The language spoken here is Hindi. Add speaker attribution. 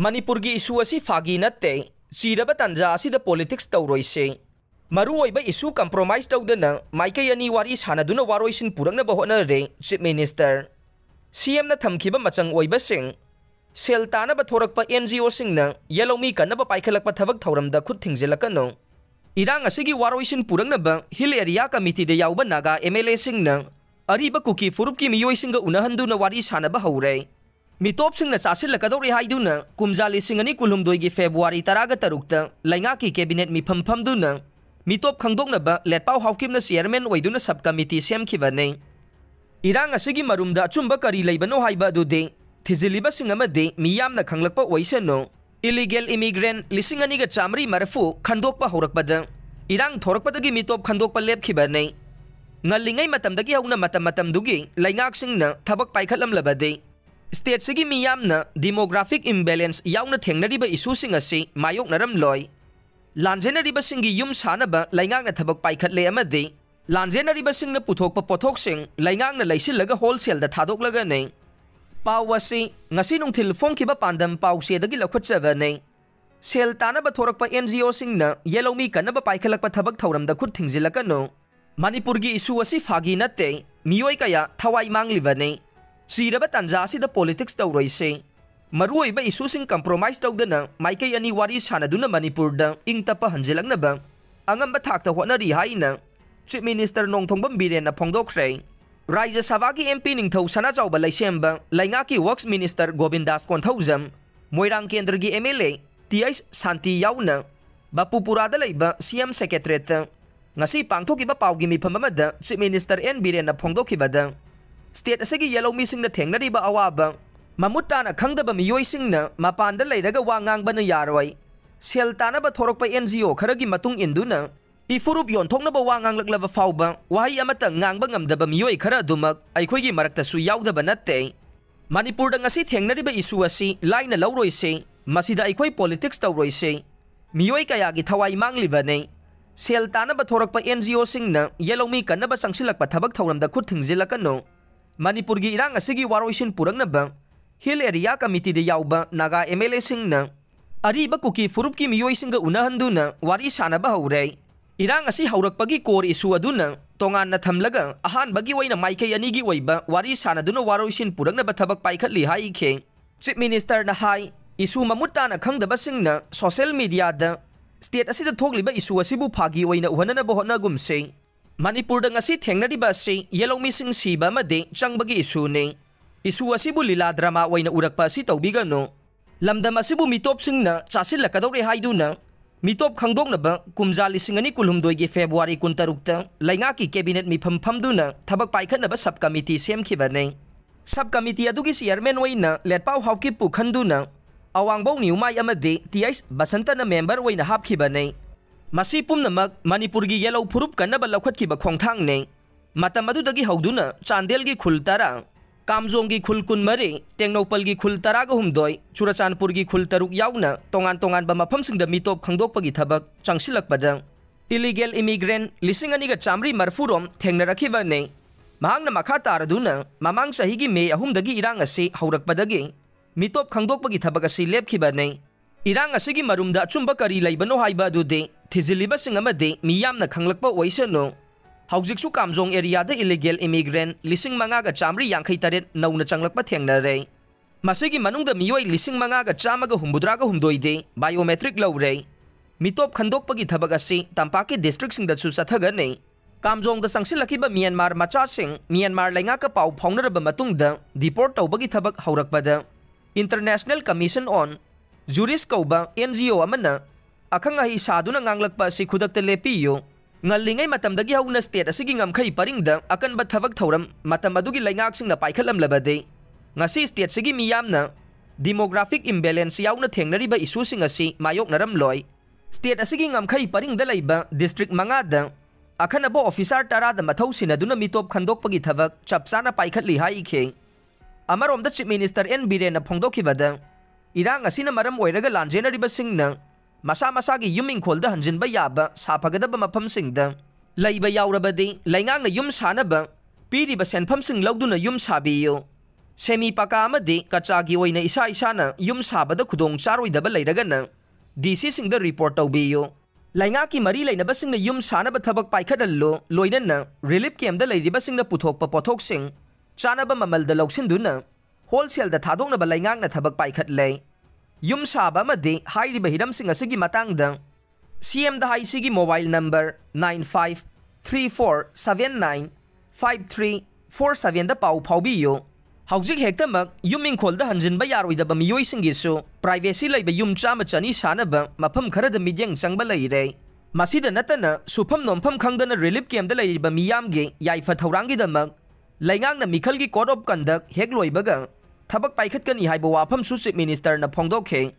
Speaker 1: मणिपुर की इशू असी फागी नत्ते चीरब तंजा असिदा पॉलिटिक्स तौरोइसे मरुओइबा इशू कंप्रोमाइज तौदना माइकई अनी वारी सानदुना वारोइसिन पुरंगनब होनरे चीफ मिनिस्टर सीएम न थमखिबा मचंग ओइबसिंग सेल तानब थोरकपा एनजीओ सिंगना येलोमी कन्नब पाइखलकपा थबक थौरमदा खुद थिंगजिलकनो इरांग असिगी वारोइसिन पुरंगनब हिल एरिया कमिटी दे याउबा नागा एमएलए सिंगना अरीबा कुकी फुरुपकी मियोइसिंगा उनहंदुना वारी सानब हौरे मितोप सिंगना चासिलकदौरे हाइदुना कुमजाली सिंगनी कुलुमदोइगी फेब्रुवारी 13 लैंगाकी कैबिनेट मिफम फमदुना मितोप खंगदोंनबा लेटपाव हाउकिमना चेयरमैन ओइदुना सब कमिटी सेमखिबने इरांग असिगी मरुमदा अचुंबा करी लैबनो हाइबा अदुदे थिजिलिबा सिंग अमदे मियामना खंगलकपा ओइसनो illegal immigrant 1940 खंदोकपा हौरकपदा इरांग थोरकपदगी मितोप खंदोकपा लेपखिबने ngalingay matamdagi hauna matam-matamdugi laingak-singna thabak paikhalamlabade state से मियामना डेमोग्राफिक इम्बेलेंस याउना थेंगनरिबा इशूसिंग असी मायोकनरमलोय लांजेनरिबसिंगी युम सानबा लाइंगांगना थबक पाइखटले अमदे लांजेनरिबसिंगना पुथोकपा पोथोकसिंग लाइंगांगना लैसिलगा होलसेल दा थादोकलगने पाव असी ngasi नुंथिल फोंखिबा पांदम पाउसेदगी लखुटचबने सेल तानबा थोरकपा एनजीओ सिंगना येलोमी कन्नबा पाइखलकपा थबक थौरमदा खुद थिंगजिलकनो मणिपुर की इशू असी फागी नत्ते मियोय कया थवाई मांगलिबने चीरब तंजा असिदा पॉलिटिक्स तौरोइसे मरुओइबा इशूसिंग कंप्रोमाइज तौदना माइकई अनी वारी सानदुना मणिपुरदा इंगतप हंजिलकनबा अंगंबा थाकता होनरी हाइना चीफ मिनिस्टर नोंथोंबम बिरेनना फोंदोखरे राज्य सभा की एमपी निंगथौ सनाचाउबा लैसेंबा लैंगाकी वर्क्स मिनिस्टर गोविंदास कोंथौजम मोइरांग केंद्र की एमएलए टीएस शांति याउना बापुपुरादा लैबा CM secretariat ngasi pangthokiba pawgi mifam amada chief minister n birenna phongdokibada state असेगी येलोमी सिंगना थेंगनरिबा अवाबा ममुत्ताना खंगदबा मियोई सिंगना मपानदा लैरगा वा ngangbana यारोय सेल तानबा थोरकपा एनजीओ खरगी मतुंग इंदुना इफुरुप योनथोंगनबा वा nganglakलबा फावबा वाही अमता ngangbा ngamdaba मियोई खरा दुमक अइखोइगी मरक्तसु याउदबा नत्ते मणिपुरदा ngasi थेंगनरिबा इशू असी लाइना लौरोइसे मसिदा अइखोइ पॉलिटिक्स तौरोइसे मियोई कयागी थवाई मांगलिबने सेल तानबा थोरकपा एनजीओ सिंगना येलोमी कन्नबा संगसिलकपा थबक थौरमदा खुद थिंगजिलकनो मणिपुर की इरांग असिगी वारोइसिन पुरंगनबा हिल एरिया कमिटी दे याउबा नागा एमएलए सिंगना अरीबा कुकी फुरुपकी मियोइसिंगा उनहंदुना वारी सानबा हौरे इरांग असी हौरकपगी कोर इशू अदुना तोंगानना थमलगा अहानबगी ओइना माइकई अनिगी ओइबा वारी सानदुना वारोइसिन पुरंगनबा थबक पाइखटली हाइखे चीफ मिनिस्टर ना हाई इशू ममुत्ताना खंगदबा सिंगना सोशल मीडिया दा स्टेट असिदा थोगलिबा इशू असिबु फागी ओइना उहननबा होनगुमसे मणिपुर ngasi थेंगनरिबा से येलोमी सिंग सीबा अमदे चंगबगी इशू ने इशू असिबु लीला ड्रामा ओइना उरकपा असि तौबिगनो लमदम असिबु मितोप सिंगना चासिलकदौरे हाइदुना मितोप खंगदोंनबा कुमजाली सिंगनी कुलहुमदोइगी फेब्रुवारी 13 लैंगाकी कैबिनेट मिफम फमदुना थबक पाइखनबा सब कमिटी सेमखिबने सब कमिटी अदुगी चेयरमैन ओइना लेटपाव हाउकी पुखंदुना अवांगबौ न्यूमाय अमदे टीएस बसंतना मेंबर ओइना हापखिबने मसी पुमनमक मणिपुर की येलो फुरुप कन्नबा लौखटखिबा खोंथांगने मतम अदुदगी हौदुना चांदेल की खुल 13 कामजोंग की खुल 14 टेंगनौपल की खुल 12 चुराचानपुर की खुल 3 याउना तोंगान तोंगानबा मफमसिंगदा मितोप खंगदोकपगी थबक चांगसिलकपदा इलीगल इमिग्रेंट 1940 रोम थेंगनरखिबने महांगना मखा तारदुना ममांग सहीगी मे 3 इरांग असे हौरकपदगी मितोप खंगदोकपगी थबक असी लेपखिबने इरांग असिगी मरुमदा अचुंबा करी लैबनो हाइबा अदुदे थिजिलिबसिंग अमदे मियामना खंगलकपा ओइसनो हौजिकसु कामजोंग एरियादा इलीगल इमिग्रेंट 5,458 नौना चंगलकपा थेंगनरे मसिगी मनुंगदा मियोइ 5,163 दे बायोमेट्रिक लौरे मितोप खंदोकपगी थबक असी तंपाकी डिस्ट्रिक्ट सिंगदसु सथगने कामजोंगदा संगसिलकिबा म्यांमार मचासिंग म्यांमार लैंगाका पाउ फाउनरबा मतुंगदा डिपोर्ट तौबगी थबक हौरकपदा इंटरनेशनल कमीशन ऑन जूरिस कौबा एनजीओ अमना अखंग अहि सादुना nganglakpa si khudakta lepiyo ngallingai matamdagi hauna state asigi ngamkhai paringda akanba thabak thauram matam adugi laingak singna paikhalam labade ngasi state sigi miyamna demographic imbalance yauna thengnariba issue sing asi mayok naram loi state asigi ngamkhai paringda laiba district mangada akhanabo officer tara da mathau sinaduna mitop khandokpagi thabak chapsana paikhatli haikhe amaromda chief minister n birena phongdokhibada इरांग असिना मरम ओइरगा लांजेनरिबा सिंगना मसा मसागी युमिंग खोलदा हंजिनबा याबा साफगदबा मफम सिंगदा लैबा याउरबदे लैंगांगना युम सानबा पीरिबा सेनफम सिंग लौदुना yum साबियो Semi paka amadi kachagi oina isa isana yum sabada khudong charoidaba leiragana DC singda report tawbiyo. Laingaki mari lainabasingna yum sanaba thabak paikhatallo loinana relief camp da leiribasingna puthokpa pothoksing chanaba mamalda loksinduna wholesale da thadoknaba laingakna thabak paikhatlei. Yum saba amadi hairiba hiramsing asigi matangda CM da haisigi mobile number 9534795347 da pau phaubiyo. Haujik hektamak yuming kholda hanjinba yaroidaba miyoisingisu privacy leiba yum chama chani sanaba mafam kharada midyang changba leire. Masida natana sufam nomfam khangdana relief camp da leiba miyamge yaifa thaurangi damak laingakna mikhalgi code of conduct hek loibaga thabak paikhatkani haiba wafam su chief minister na phongdokhe.